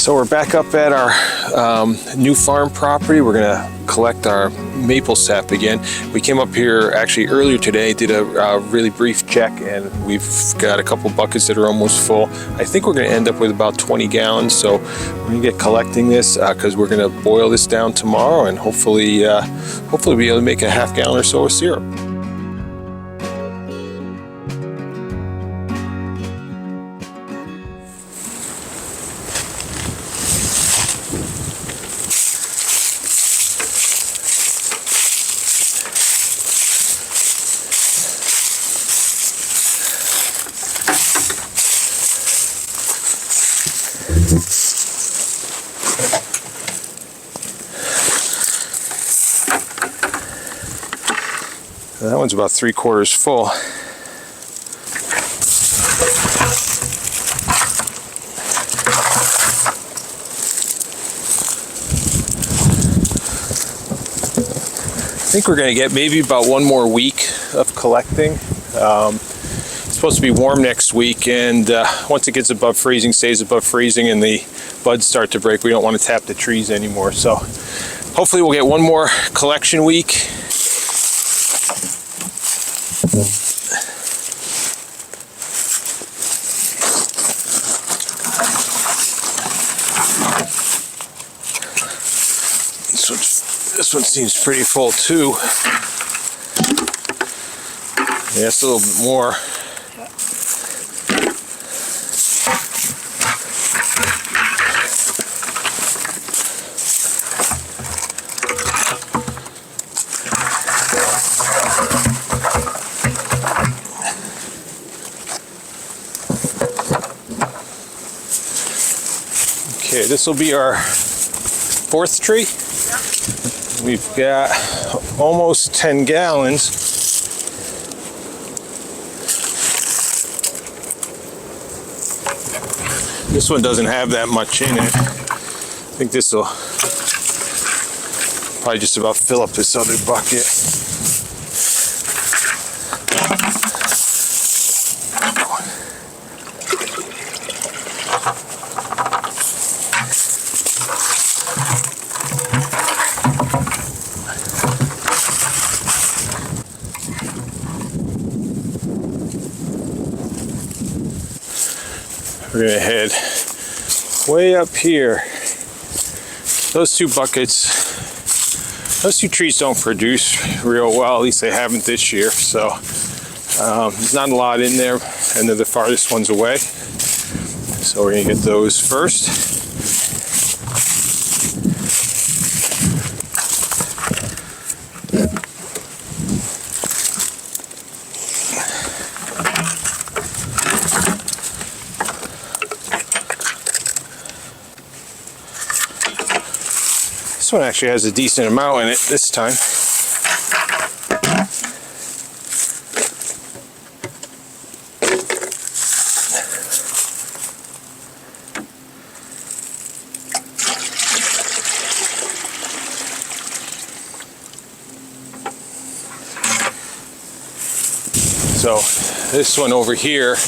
So we're back up at our new farm property. We're gonna collect our maple sap again. We came up here actually earlier today, did a really brief check, and we've got a couple buckets that are almost full. I think we're gonna end up with about 20 gallons. So we're gonna get collecting this because we're gonna boil this down tomorrow and hopefully be able to make a half gallon or so of syrup. That one's about 3/4 full. I think we're going to get maybe about one more week of collecting. It's supposed to be warm next week, and once it gets above freezing, stays above freezing, and the buds start to break, we don't want to tap the trees anymore. So hopefully we'll get one more collection week. This one seems pretty full too. Yeah, it's a little bit more. Okay, this will be our 4th tree. We've got almost 10 gallons. This one doesn't have that much in it. I think this will probably just about fill up this other bucket. We're gonna head way up here. Those 2 buckets, those 2 trees don't produce real well, at least they haven't this year. So there's not a lot in there, and they're the farthest ones away. So we're gonna get those first. This one actually has a decent amount in it this time. So this one over here,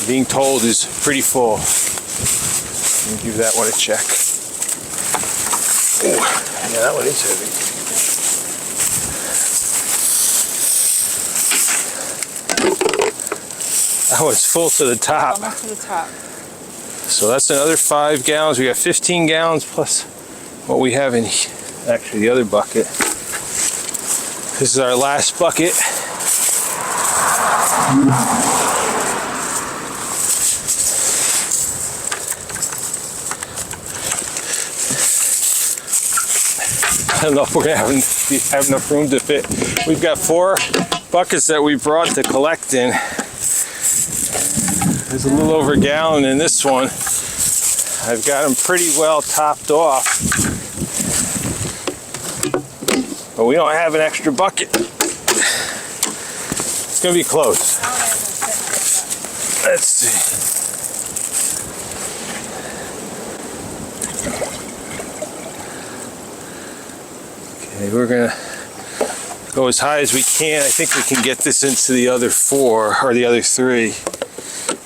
being told, is pretty full. Let me give that one a check. Ooh, yeah, that one is heavy. That one's full to the top. Almost to the top. So that's another 5 gallons. We got 15 gallons plus what we have in actually the other bucket. This is our last bucket. I don't know if we're going to have enough room to fit. We've got 4 buckets that we brought to collect in. There's a little over a gallon in this one. I've got them pretty well topped off. But we don't have an extra bucket. It's going to be close. Let's see. Okay, we're gonna go as high as we can. I think we can get this into the other 4 or the other 3.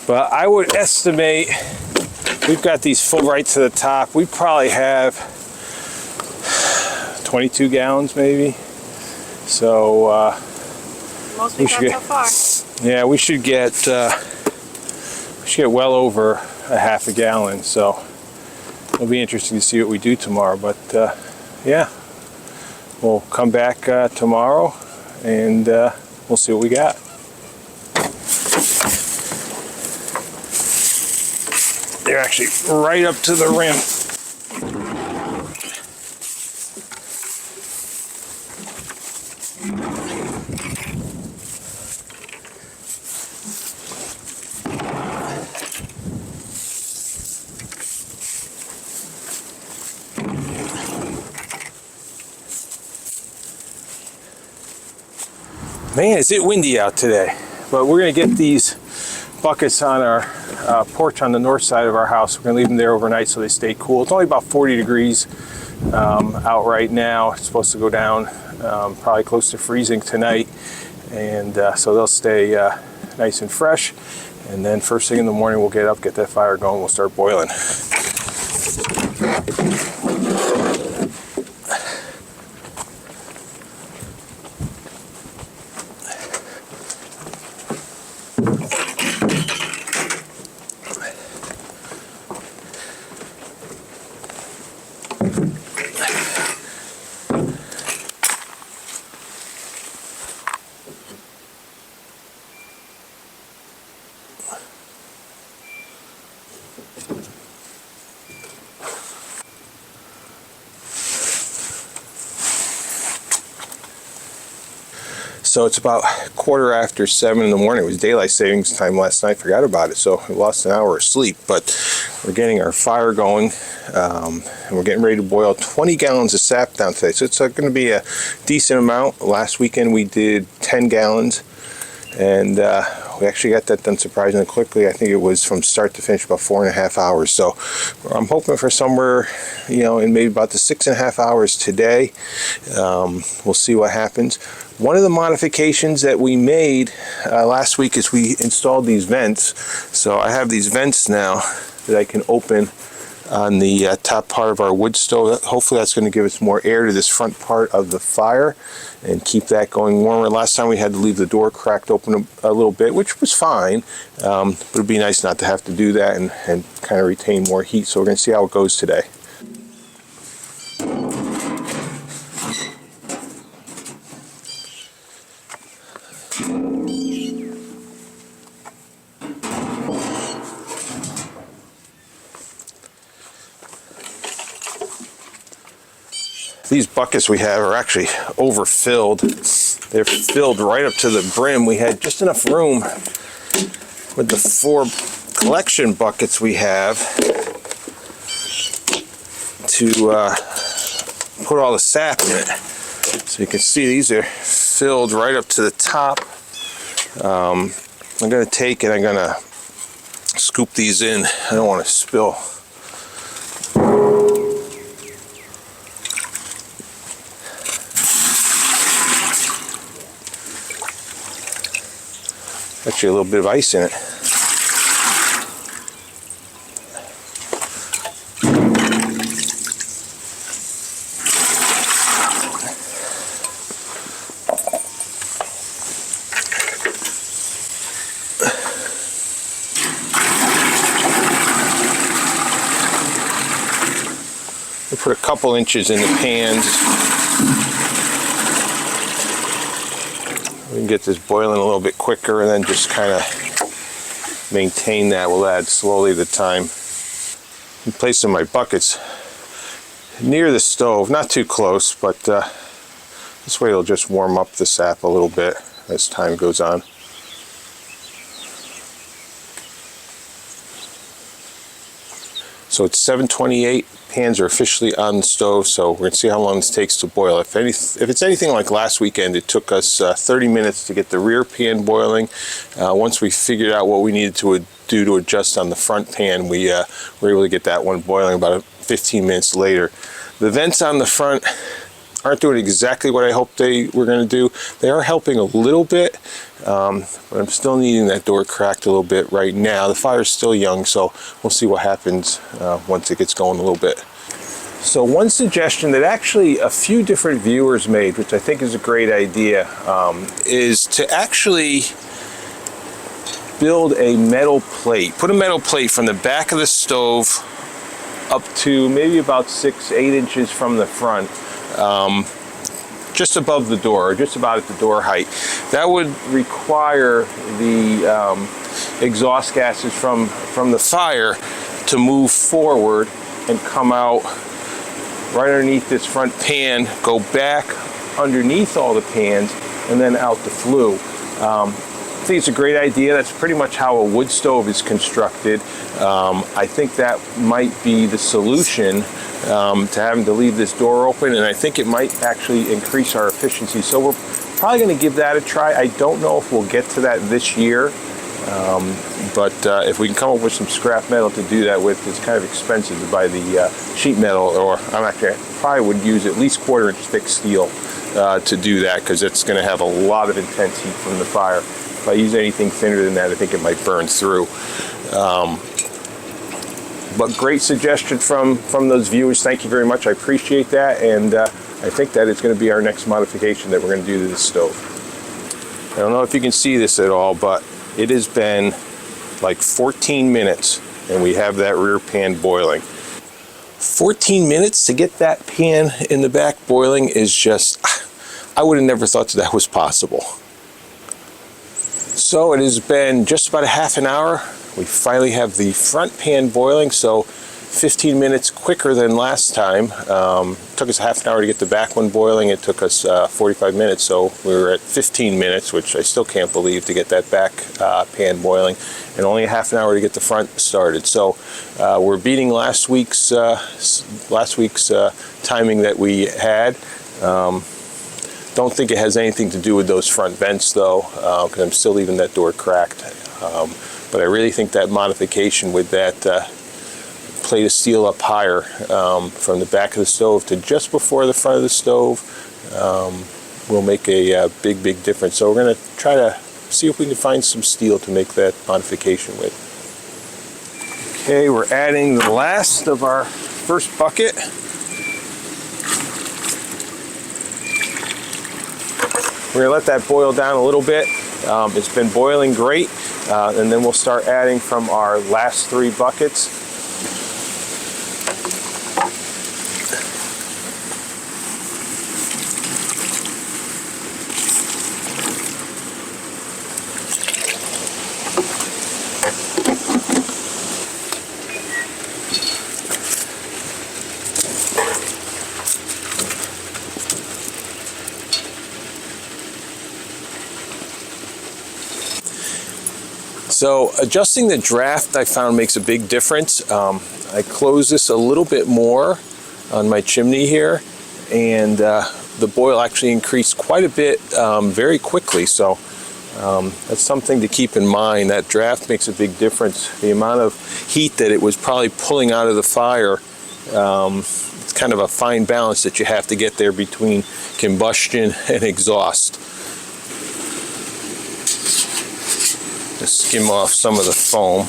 But I would estimate we've got these full right to the top. We probably have 22 gallons maybe. So most we've got so far. Yeah, we should get well over a half a gallon. So it'll be interesting to see what we do tomorrow. But yeah, we'll come back tomorrow and we'll see what we got. They're actually right up to the rim. Man, is it windy out today. But we're going to get these buckets on our porch on the north side of our house. We're going to leave them there overnight so they stay cool. It's only about 40 degrees out right now. It's supposed to go down probably close to freezing tonight. And so they'll stay nice and fresh. And then first thing in the morning we'll get up, get that fire going, we'll start boiling. So it's about 7:15 in the morning. It was daylight savings time last night. Forgot about it, so we lost an hour of sleep. But we're getting our fire going, and we're getting ready to boil 20 gallons of sap down today. So it's going to be a decent amount. Last weekend we did 10 gallons, and we actually got that done surprisingly quickly. I think it was from start to finish about 4.5 hours. So I'm hoping for somewhere, in maybe about the 6.5 hours today. We'll see what happens. One of the modifications that we made last week is we installed these vents. So I have these vents now that I can open on the top part of our wood stove. Hopefully that's going to give us more air to this front part of the fire and keep that going warmer. Last time we had to leave the door cracked open a little bit, which was fine, but it'd be nice not to have to do that and kind of retain more heat. So we're going to see how it goes today. These buckets we have are actually overfilled. They're filled right up to the brim. We had just enough room with the 4 collection buckets we have to put all the sap in it. So you can see these are filled right up to the top. I'm going to take and I'm going to scoop these in. I don't want to spill. Actually a little bit of ice in it. We put a couple inches in the pans. We can get this boiling a little bit quicker and then just kind of maintain that. We'll add slowly the time. I'm placing my buckets near the stove, not too close, but this way it'll just warm up the sap a little bit as time goes on. So it's 7:28. Pans are officially on the stove, so we're going to see how long this takes to boil. If it's anything like last weekend, it took us 30 minutes to get the rear pan boiling. Once we figured out what we needed to do to adjust on the front pan, we were able to get that one boiling about 15 minutes later. The vents on the front aren't doing exactly what I hoped they were going to do. They are helping a little bit, but I'm still needing that door cracked a little bit right now. The fire's still young, so we'll see what happens once it gets going a little bit. So one suggestion that actually a few different viewers made, which I think is a great idea, is to actually build a metal plate. Put a metal plate from the back of the stove up to maybe about 6-8 inches from the front, just above the door, or just about at the door height. That would require the exhaust gases from the fire to move forward and come out right underneath this front pan, go back underneath all the pans, and then out the flue. I think it's a great idea. That's pretty much how a wood stove is constructed. I think that might be the solution to having to leave this door open, and I think it might actually increase our efficiency. So we're probably going to give that a try. I don't know if we'll get to that this year, but if we can come up with some scrap metal to do that with, it's kind of expensive to buy the sheet metal, or I probably would use at least 1/4 inch thick steel to do that, because it's going to have a lot of intense heat from the fire. If I use anything thinner than that, I think it might burn through. But great suggestion from those viewers. Thank you very much. I appreciate that, and I think that is going to be our next modification that we're going to do to this stove. I don't know if you can see this at all, but it has been like 14 minutes, and we have that rear pan boiling. 14 minutes to get that pan in the back boiling is just, I would have never thought that was possible. So it has been just about a half an hour. We finally have the front pan boiling, so 15 minutes quicker than last time. It took us half an hour to get the back one boiling. It took us 45 minutes, so we were at 15 minutes, which I still can't believe, to get that back pan boiling, and only a half an hour to get the front started. So we're beating last week's timing that we had. Don't think it has anything to do with those front vents, though, because I'm still leaving that door cracked. But I really think that modification with that plate of steel up higher from the back of the stove to just before the front of the stove will make a big difference. So we're going to try to see if we can find some steel to make that modification with. Okay, we're adding the last of our first bucket. We're going to let that boil down a little bit. It's been boiling great, and then we'll start adding from our last 3 buckets. So adjusting the draft, I found, makes a big difference. I closed this a little bit more on my chimney here, and the boil actually increased quite a bit very quickly. So that's something to keep in mind. That draft makes a big difference. The amount of heat that it was probably pulling out of the fire, it's kind of a fine balance that you have to get there between combustion and exhaust. Just skim off some of the foam.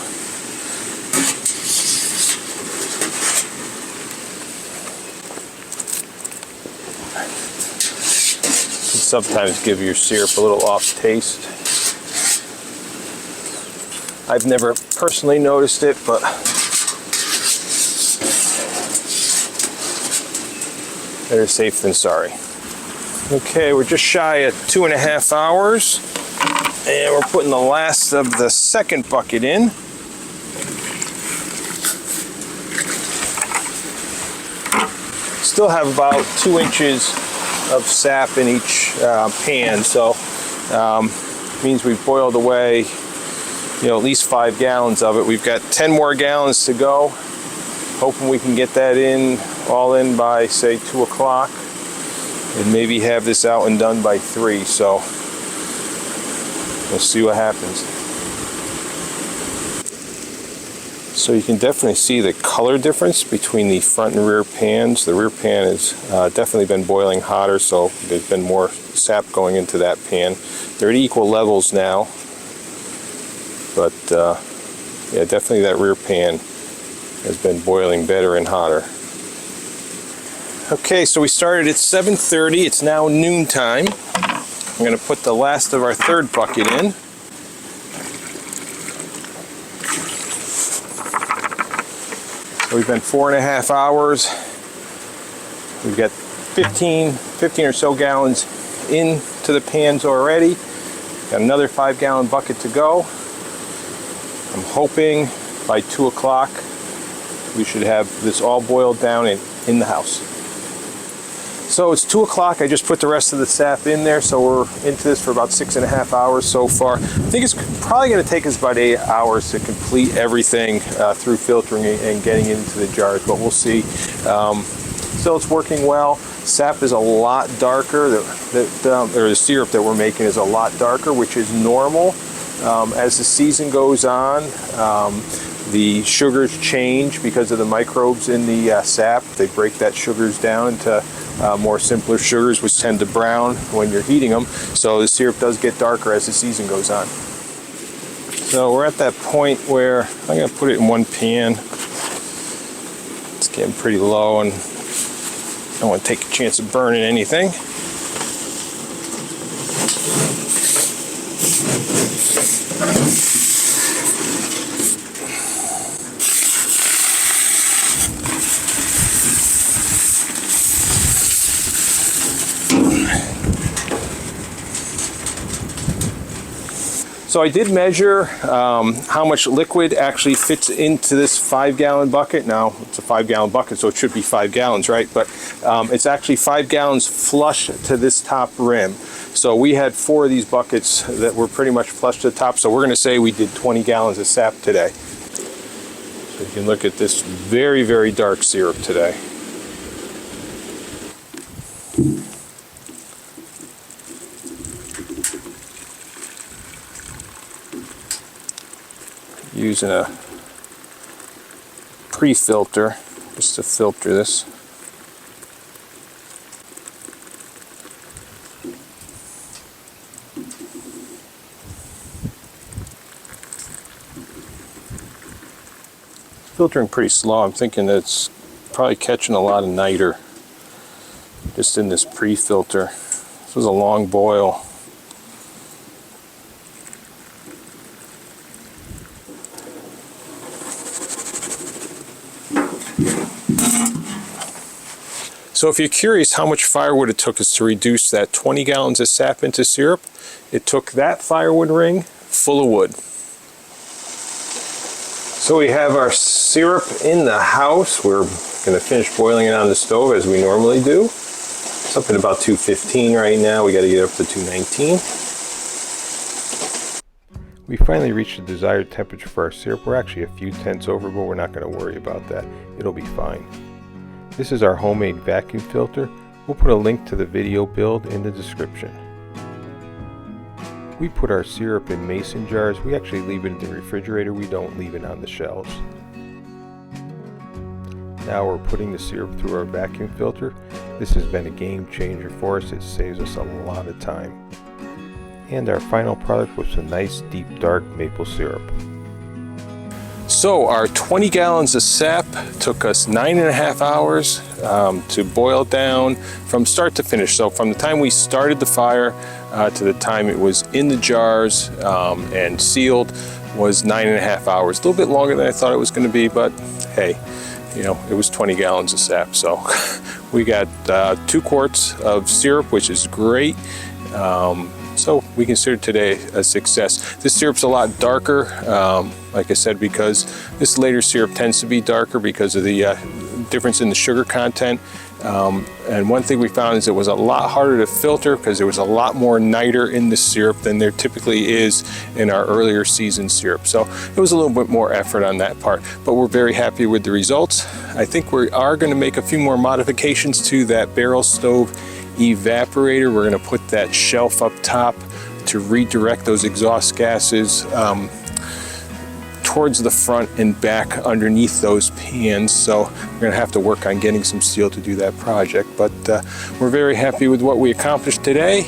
Can sometimes give your syrup a little off taste. I've never personally noticed it, but better safe than sorry. Okay, we're just shy of 2.5 hours. And we're putting the last of the second bucket in. Still have about 2 inches of sap in each pan, so means we've boiled away, at least 5 gallons of it. We've got 10 more gallons to go. Hoping we can get that all in by, say, 2 o'clock, and maybe have this out and done by 3. So we'll see what happens. So you can definitely see the color difference between the front and rear pans. The rear pan has definitely been boiling hotter, so there's been more sap going into that pan. They're at equal levels now, but yeah, definitely that rear pan has been boiling better and hotter. Okay, so we started at 7:30. It's now noontime. I'm going to put the last of our third bucket in. So we've been 4.5 hours. We've got 15 or so gallons into the pans already. Got another 5-gallon bucket to go. I'm hoping by 2 o'clock we should have this all boiled down and in the house. So it's 2 o'clock. I just put the rest of the sap in there, so we're into this for about 6.5 hours so far. I think it's probably going to take us about 8 hours to complete everything through filtering and getting it into the jars, but we'll see. Still, it's working well. Sap is a lot darker. Or the syrup that we're making is a lot darker, which is normal. As the season goes on, the sugars change because of the microbes in the sap. They break that sugars down into more simpler sugars, which tend to brown when you're heating them. So the syrup does get darker as the season goes on. So we're at that point where I'm going to put it in one pan. It's getting pretty low, and I don't want to take a chance of burning anything. So I did measure how much liquid actually fits into this 5-gallon bucket. Now, it's a 5-gallon bucket, so it should be 5 gallons, right? But it's actually 5 gallons flush to this top rim. So we had 4 of these buckets that were pretty much flush to the top. So we're going to say we did 20 gallons of sap today. So you can look at this very, very dark syrup today. Using a pre-filter just to filter this. Filtering pretty slow. I'm thinking that it's probably catching a lot of niter just in this pre-filter. This was a long boil. So if you're curious how much firewood it took us to reduce that 20 gallons of sap into syrup, it took that firewood ring full of wood. So we have our syrup in the house. We're going to finish boiling it on the stove as we normally do. It's up at about 215 right now. We got to get up to 219. We finally reached the desired temperature for our syrup. We're actually a few tenths over, but we're not going to worry about that. It'll be fine. This is our homemade vacuum filter. We'll put a link to the video build in the description. We put our syrup in mason jars. We actually leave it in the refrigerator. We don't leave it on the shelves. Now we're putting the syrup through our vacuum filter. This has been a game changer for us. It saves us a lot of time. And our final product was some nice deep dark maple syrup. So our 20 gallons of sap took us 9.5 hours to boil down from start to finish. So from the time we started the fire to the time it was in the jars and sealed was 9.5 hours. A little bit longer than I thought it was going to be, but hey, you know, it was 20 gallons of sap. So we got 2 quarts of syrup, which is great. So we consider today a success. This syrup's a lot darker, like I said, because this later syrup tends to be darker because of the difference in the sugar content. And one thing we found is it was a lot harder to filter because there was a lot more niter in the syrup than there typically is in our earlier season syrup. So it was a little bit more effort on that part, but we're very happy with the results. I think we are going to make a few more modifications to that Barrel Stove Evaporator. We're going to put that shelf up top to redirect those exhaust gases towards the front and back underneath those pans, so we're going to have to work on getting some steel to do that project. But we're very happy with what we accomplished today.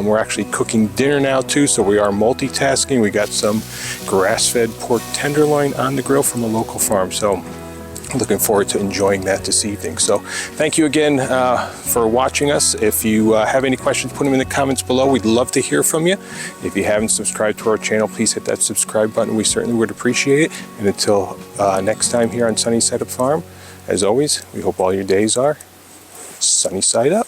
We're actually cooking dinner now too, so we are multitasking. We got some grass-fed pork tenderloin on the grill from a local farm, so looking forward to enjoying that this evening. So thank you again for watching us. If you have any questions, put them in the comments below. We'd love to hear from you. If you haven't subscribed to our channel, please hit that subscribe button. We certainly would appreciate it. And until next time here on Sunny Side Up Farm, as always, we hope all your days are sunny side up.